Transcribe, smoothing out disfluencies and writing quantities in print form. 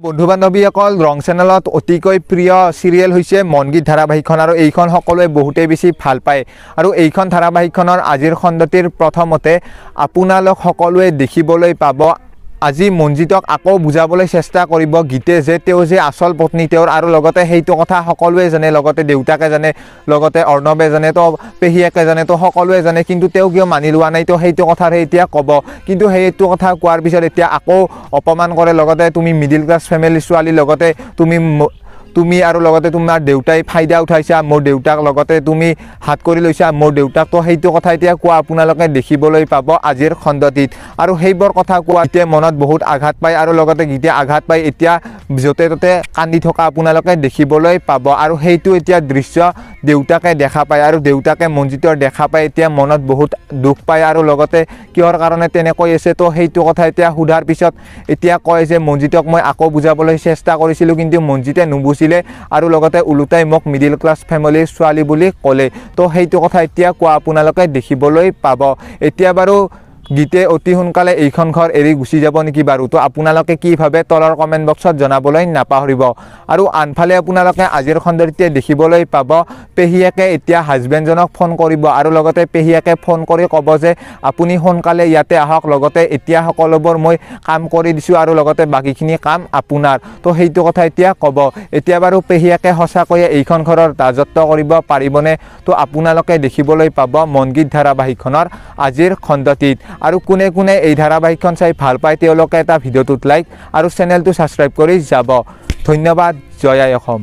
বন্ধু বান্ধৱীসকল ৰং চেনেলত অতিকৈ প্ৰিয় সিৰিয়েল হৈছে মনগীত ধাৰাবাহিকখন আৰু এইখন সকলোৱে বহুতেই বেছি ভাল পায় আৰু এইখন ধাৰাবাহিকখনৰ আজিৰ খণ্ডটিৰ প্ৰথমতে আপোনালোক সকলোৱে দেখিবলৈ পাব আজি মঞ্জিতক আকৌ বুজাবলৈ চেষ্টা কৰিব গীতে যে তেওঁ যে আসল পত্নী তেওঁৰ আৰু লগতে সেইটো কথা সকলোৱে জানে লগতে দেউতাকে জানে লগতে অৰ্ণৱে জানে তো পেহিয়াকে জানে তো সকলোৱে জানে কিন্তু তেওঁ কিয় মানি লোৱা নাই তো সেইটো কথাৰে এতিয়া ক'ব কিন্তু সেইটো কথা কোৱাৰ পিছত এতিয়া আকৌ অপমান কৰে লগতে তুমি মিডল ক্লাছ ফেমিলি ছোৱালী লগতে তুমি আৰু লগতে তোমাৰ দেউতাই ফাইদা উঠাইছা মোৰ দেউতাক লগতে তুমি হাত কৰি লৈছা মোৰ দেউতাক তো সেইটো কথা এতিয়া কোৱা আপোনালোকে দেখিবলৈ পাব আজিৰ খণ্ডটিত আৰু সেইবোৰ কথা কোৱা এতিয়া মনত বহুত আঘাত পায় আৰু লগতে গীতে আঘাত পায় এতিয়া যতে ততে কান্দি থকা আপোনালোকে দেখিবলৈ পাব আৰু সেইটো এতিয়া দৃশ্য দেউতাকে দেখা পায় আৰু দেউতাকে মঞ্জিতৰ দেখা পায় এতিয়া মনত বহুত দুখ পায় আৰু লগতে কিহৰ কাৰণে তেনেকৈ আছে তো সেইটো কথা এতিয়া সোধাৰ পিছত এতিয়া কয় যে মঞ্জিতক মই আকৌ বুজাবলৈ চেষ্টা কৰিছিলোঁ কিন্তু মঞ্জিতে নুবুজিলে আৰু লগতে উলুটাই মোক মিডল ক্লাছ ফেমিলিৰ ছোৱালী বুলি ক'লে তো সেইটো কথা এতিয়া কোৱা আপোনালোকে দেখিবলৈ পাব এতিয়া বাৰু গীতে অতি সোনকালে এইখন ঘৰ এৰি গুচি যাব নেকি বাৰু তো আপোনালোকে কি ভাবে তলৰ কমেন্ট বক্সত জনাবলৈ নাপাহৰিব আৰু আনফালে আপোনালোকে আজিৰ খণ্ডটিতে দেখিবলৈ পাব পেহিয়াকে এতিয়া হাজবেণ্ডজনক ফোন কৰিব আৰু লগতে পেহিয়াকে ফোন কৰি ক'ব যে আপুনি সোনকালে ইয়াতে আহক লগতে এতিয়া সকলোবোৰ মই কাম কৰি দিছোঁ আৰু লগতে বাকিখিনি কাম আপোনাৰ তো সেইটো কথা এতিয়া ক'ব এতিয়া বাৰু পেহিয়াকে সঁচাকৈয়ে এইখন ঘৰৰ ৰাজত্ব কৰিব পাৰিবনে তো আপোনালোকে দেখিবলৈ পাব মনগীত ধাৰাবাহিকখনৰ আজিৰ খণ্ডটিত আৰু কোনে কোনে এই ধাৰাবাহিকখন চাই ভাল পায় তেওঁলোকে এটা ভিডিঅ'টোত লাইক আৰু চেনেলটো সাবস্ক্ৰাইব কৰি যাব ধন্যবাদ জয় আই অসম।